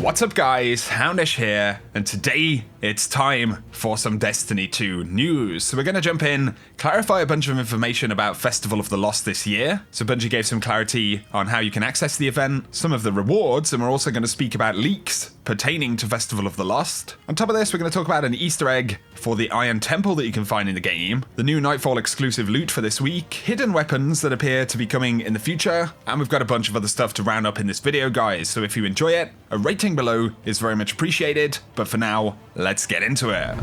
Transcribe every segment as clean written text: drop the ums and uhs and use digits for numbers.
What's up guys, Houndish here, and today it's time for some Destiny 2 news. So we're going to jump in, clarify a bunch of information about Festival of the Lost this year. So Bungie gave some clarity on how you can access the event, some of the rewards, and we're also going to speak about leaks pertaining to Festival of the Lost. On top of this, we're going to talk about an Easter egg for the Iron Temple that you can find in the game, the new Nightfall exclusive loot for this week, hidden weapons that appear to be coming in the future, and we've got a bunch of other stuff to round up in this video, guys. So if you enjoy it, a rating below is very much appreciated, but for now, let's get into it.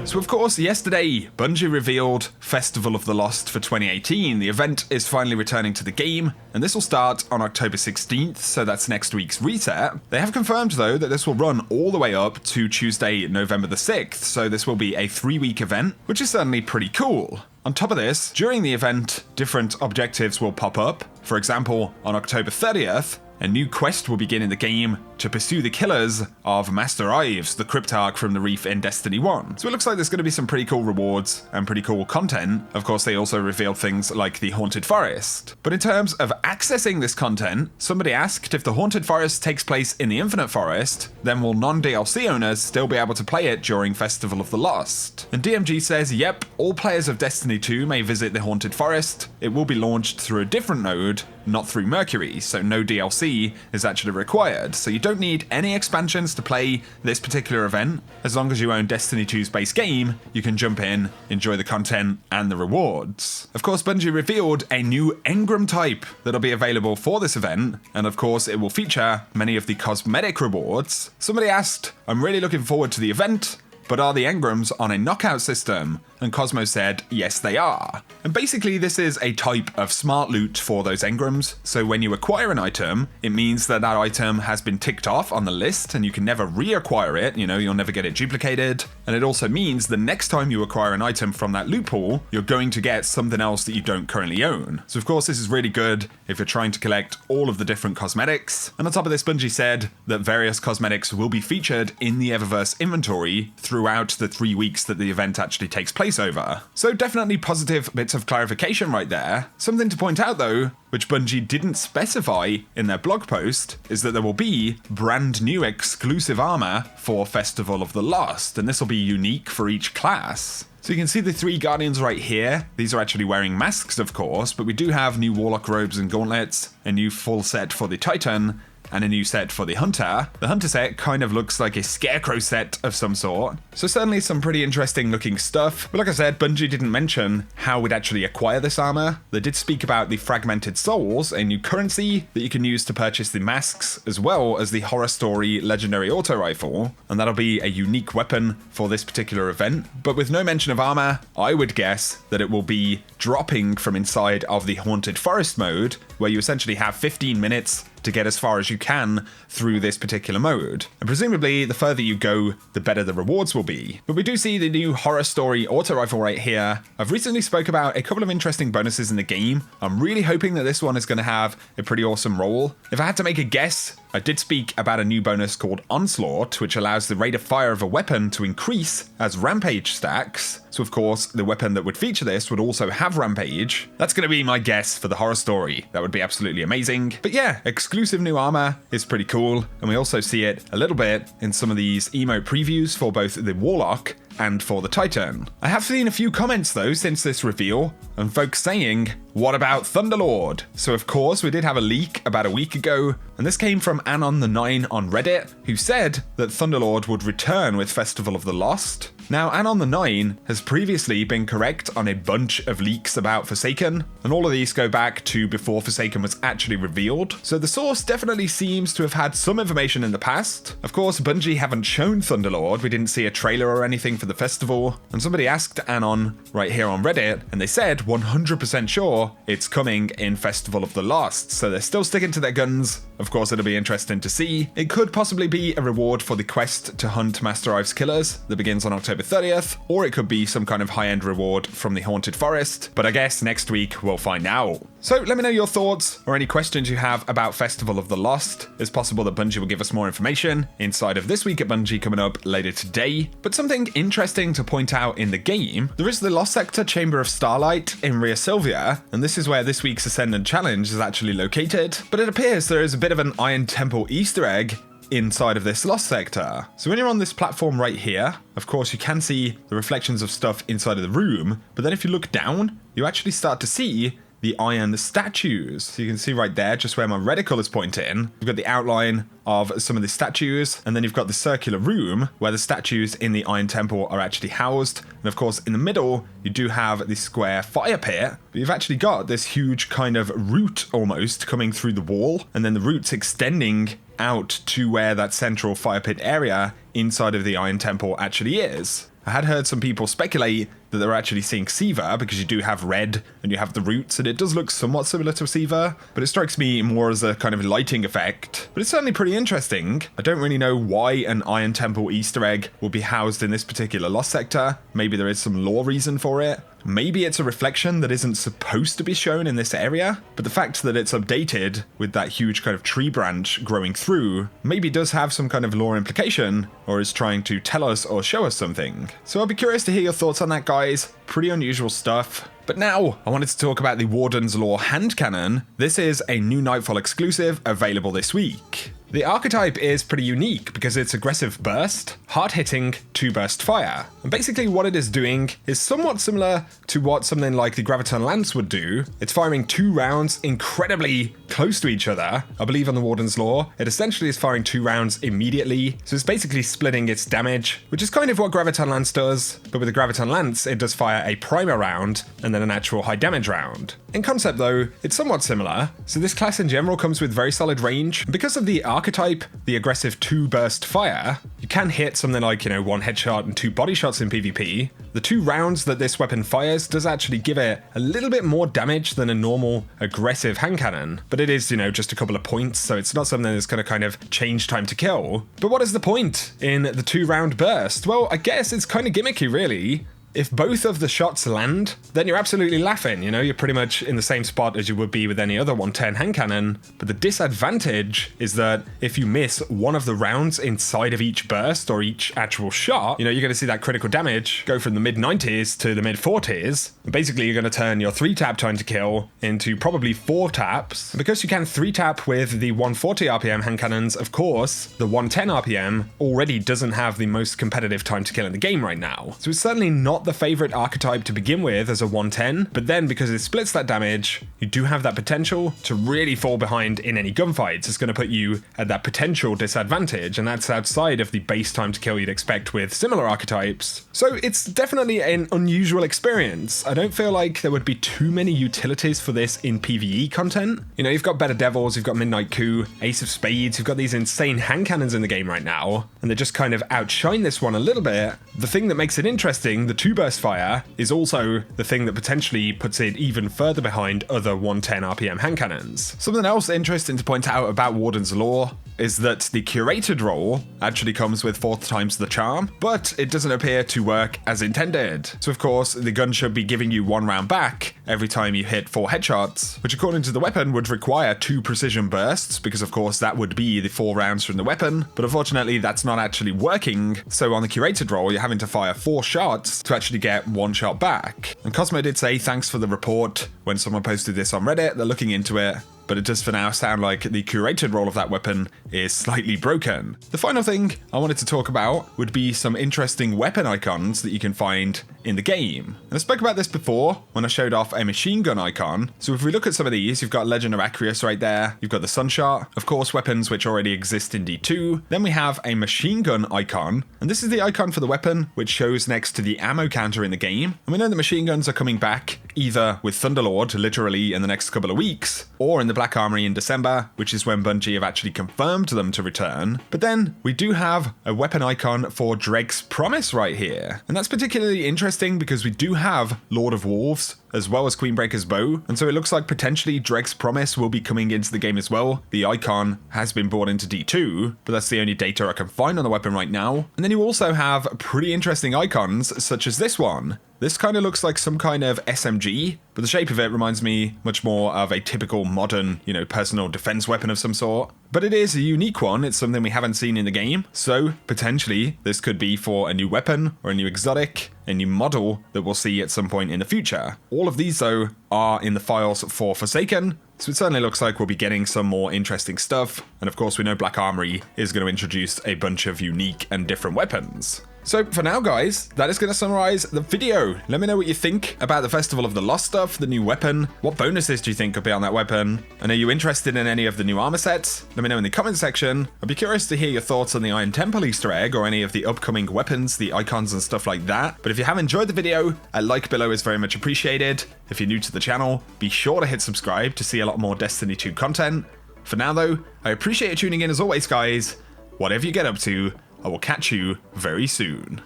So of course, yesterday, Bungie revealed Festival of the Lost for 2018. The event is finally returning to the game, and this will start on October 16th, so that's next week's reset. They have confirmed, though, that this will run all the way up to Tuesday, November the 6th, so this will be a 3-week event, which is certainly pretty cool. On top of this, during the event, different objectives will pop up. For example, on October 30th, a new quest will begin in the game to pursue the killers of Master Ives, the Cryptarch from the Reef in Destiny 1. So it looks like there's going to be some pretty cool rewards and pretty cool content. Of course, they also revealed things like the Haunted Forest. But in terms of accessing this content, somebody asked if the Haunted Forest takes place in the Infinite Forest, then will non-DLC owners still be able to play it during Festival of the Lost? And DMG says, yep, all players of Destiny 2 may visit the Haunted Forest. It will be launched through a different node, not through Mercury, so no DLC is actually required. So you don't need any expansions to play this particular event. As long as you own Destiny 2's base game, you can jump in, enjoy the content and the rewards. Of course, Bungie revealed a new Engram type that'll be available for this event, and of course it will feature many of the cosmetic rewards. Somebody asked, I'm really looking forward to the event, but are the engrams on a knockout system? And Cosmo said, yes, they are. And basically, this is a type of smart loot for those engrams. So when you acquire an item, it means that that item has been ticked off on the list and you can never reacquire it. You'll never get it duplicated. And it also means the next time you acquire an item from that loot pool, you're going to get something else that you don't currently own. So of course, this is really good if you're trying to collect all of the different cosmetics. And on top of this, Bungie said that various cosmetics will be featured in the Eververse inventory throughout the 3 weeks that the event actually takes place over. So definitely positive bits of clarification right there. Something to point out though, which Bungie didn't specify in their blog post, is that there will be brand new exclusive armor for Festival of the Lost, and this will be unique for each class. So you can see the 3 Guardians right here. These are actually wearing masks, of course, but we do have new Warlock robes and gauntlets, a new full set for the Titan, and a new set for the Hunter. The Hunter set kind of looks like a Scarecrow set of some sort. So certainly some pretty interesting looking stuff. But like I said, Bungie didn't mention how we'd actually acquire this armor. They did speak about the Fragmented Souls, a new currency that you can use to purchase the masks, as well as the Horror Story Legendary Auto Rifle. And that'll be a unique weapon for this particular event. But with no mention of armor, I would guess that it will be dropping from inside of the Haunted Forest mode, where you essentially have 15 minutes to get as far as you can through this particular mode. And presumably, the further you go, the better the rewards will be. But we do see the new Horror Story Auto Rifle right here. I've recently spoke about a couple of interesting bonuses in the game. I'm really hoping that this one is going to have a pretty awesome role. If I had to make a guess, I did speak about a new bonus called Onslaught, which allows the rate of fire of a weapon to increase as Rampage stacks. So of course, the weapon that would feature this would also have Rampage. That's going to be my guess for the Horror Story. That would be absolutely amazing. But yeah, exclusive new armor is pretty cool. And we also see it a little bit in some of these emote previews for both the Warlock and for the Titan. I have seen a few comments though since this reveal, and folks saying, what about Thunderlord? So of course we did have a leak about a week ago, and this came from Anon9 on Reddit, who said that Thunderlord would return with Festival of the Lost. Now, Anon9 has previously been correct on a bunch of leaks about Forsaken, and all of these go back to before Forsaken was actually revealed, so the source definitely seems to have had some information in the past. Of course, Bungie haven't shown Thunderlord, we didn't see a trailer or anything for the festival, and somebody asked Anon right here on Reddit, and they said 100% sure it's coming in Festival of the Lost, so they're still sticking to their guns. Of course, it'll be interesting to see. It could possibly be a reward for the quest to hunt Master Ives killers that begins on October October 30th, or it could be some kind of high-end reward from the Haunted Forest, but I guess next week we'll find out. So let me know your thoughts or any questions you have about Festival of the Lost. It's possible that Bungie will give us more information inside of This Week at Bungie coming up later today, but something interesting to point out in the game, there is the Lost Sector Chamber of Starlight in Ria Silvia, and this is where this week's Ascendant Challenge is actually located, but it appears there is a bit of an Iron Temple Easter egg inside of this Lost Sector. So when you're on this platform right here, of course you can see the reflections of stuff inside of the room, but then if you look down, you actually start to see the iron statues. So you can see right there, just where my reticle is pointing, you've got the outline of some of the statues, and then you've got the circular room where the statues in the Iron Temple are actually housed. And of course, in the middle, you do have the square fire pit, but you've actually got this huge kind of route almost coming through the wall, and then the roots extending out to where that central fire pit area inside of the Iron Temple actually is. I had heard some people speculate that they're actually seeing Siva because you do have red and you have the roots, and it does look somewhat similar to Siva, but it strikes me more as a kind of lighting effect. But it's certainly pretty interesting. I don't really know why an Iron Temple Easter egg will be housed in this particular Lost Sector. Maybe there is some lore reason for it. Maybe it's a reflection that isn't supposed to be shown in this area, but the fact that it's updated with that huge kind of tree branch growing through maybe does have some kind of lore implication, or is trying to tell us or show us something. So I'll be curious to hear your thoughts on that, guys. Pretty unusual stuff. But now, I wanted to talk about the Warden's Law hand cannon. This is a new Nightfall exclusive available this week. The archetype is pretty unique because it's aggressive burst, hard-hitting, 2-burst fire. And basically what it is doing is somewhat similar to what something like the Graviton Lance would do. It's firing 2 rounds incredibly close to each other. I believe on the Warden's Law, it essentially is firing 2 rounds immediately. So it's basically splitting its damage, which is kind of what Graviton Lance does. But with the Graviton Lance, it does fire a primer round and then an actual high damage round. In concept though, it's somewhat similar. So this class in general comes with very solid range. Because of the archetype, the aggressive 2-burst fire, you can hit something like, 1 headshot and 2 body shots in PvP. The 2 rounds that this weapon fires does actually give it a little bit more damage than a normal aggressive hand cannon, but it is, just a couple of points, so it's not something that's going to kind of change time to kill. But what is the point in the 2-round burst? Well, I guess it's kind of gimmicky, really. If both of the shots land, then you're absolutely laughing, you're pretty much in the same spot as you would be with any other 110 hand cannon. But the disadvantage is that if you miss one of the rounds inside of each burst or each actual shot, you're going to see that critical damage go from the mid-90s to the mid-40s. Basically, you're going to turn your 3-tap time to kill into probably 4 taps. And because you can 3-tap with the 140 RPM hand cannons, of course, the 110 RPM already doesn't have the most competitive time to kill in the game right now. So it's certainly not the favorite archetype to begin with as a 110, but then because it splits that damage, you do have that potential to really fall behind in any gunfights. It's going to put you at that potential disadvantage, and that's outside of the base time to kill you'd expect with similar archetypes. So it's definitely an unusual experience. I don't feel like there would be too many utilities for this in PvE content. You've got Better Devils, you've got Midnight Coup, Ace of Spades, you've got these insane hand cannons in the game right now, and they just kind of outshine this one a little bit. The thing that makes it interesting, the 2-burst fire, is also the thing that potentially puts it even further behind other 110 RPM hand cannons. Something else interesting to point out about Warden's Law is that the curated role actually comes with 4 times the charm, but it doesn't appear to work as intended. So of course, the gun should be giving you 1 round back every time you hit 4 headshots, which according to the weapon would require 2 precision bursts, because of course that would be the 4 rounds from the weapon, but unfortunately that's not actually working. So on the curated role, you're having to fire 4 shots to actually get 1 shot back. And Cosmo did say thanks for the report when someone posted this on Reddit. They're looking into it, but it does for now sound like the curated role of that weapon is slightly broken. The final thing I wanted to talk about would be some interesting weapon icons that you can find in the game. And I spoke about this before when I showed off a machine gun icon. So if we look at some of these, you've got Legend of Acrius right there, you've got the Sunshot, of course weapons which already exist in D2. Then we have a machine gun icon, and this is the icon for the weapon which shows next to the ammo counter in the game. And we know that machine guns are coming back either with Thunderlord literally in the next couple of weeks, or in the Black Armory in December, which is when Bungie have actually confirmed them to return. But then we do have a weapon icon for Dreg's Promise right here. And that's particularly interesting because we do have Lord of Wolves as well as Queenbreaker's Bow, and so it looks like potentially Dreg's Promise will be coming into the game as well. The icon has been brought into D2, but that's the only data I can find on the weapon right now. And then you also have pretty interesting icons such as this one. This kind of looks like some kind of SMG, but the shape of it reminds me much more of a typical modern, personal defense weapon of some sort. But it is a unique one, it's something we haven't seen in the game, so potentially this could be for a new weapon or a new exotic, a new model that we'll see at some point in the future. All of these though are in the files for Forsaken, so it certainly looks like we'll be getting some more interesting stuff, and of course we know Black Armory is going to introduce a bunch of unique and different weapons. So for now guys, that is going to summarize the video. Let me know what you think about the Festival of the Lost stuff, the new weapon. What bonuses do you think could be on that weapon? And are you interested in any of the new armor sets? Let me know in the comment section. I'd be curious to hear your thoughts on the Iron Temple Easter egg or any of the upcoming weapons, the icons and stuff like that. But if you have enjoyed the video, a like below is very much appreciated. If you're new to the channel, be sure to hit subscribe to see a lot more Destiny 2 content. For now though, I appreciate you tuning in as always guys. Whatever you get up to, I will catch you very soon.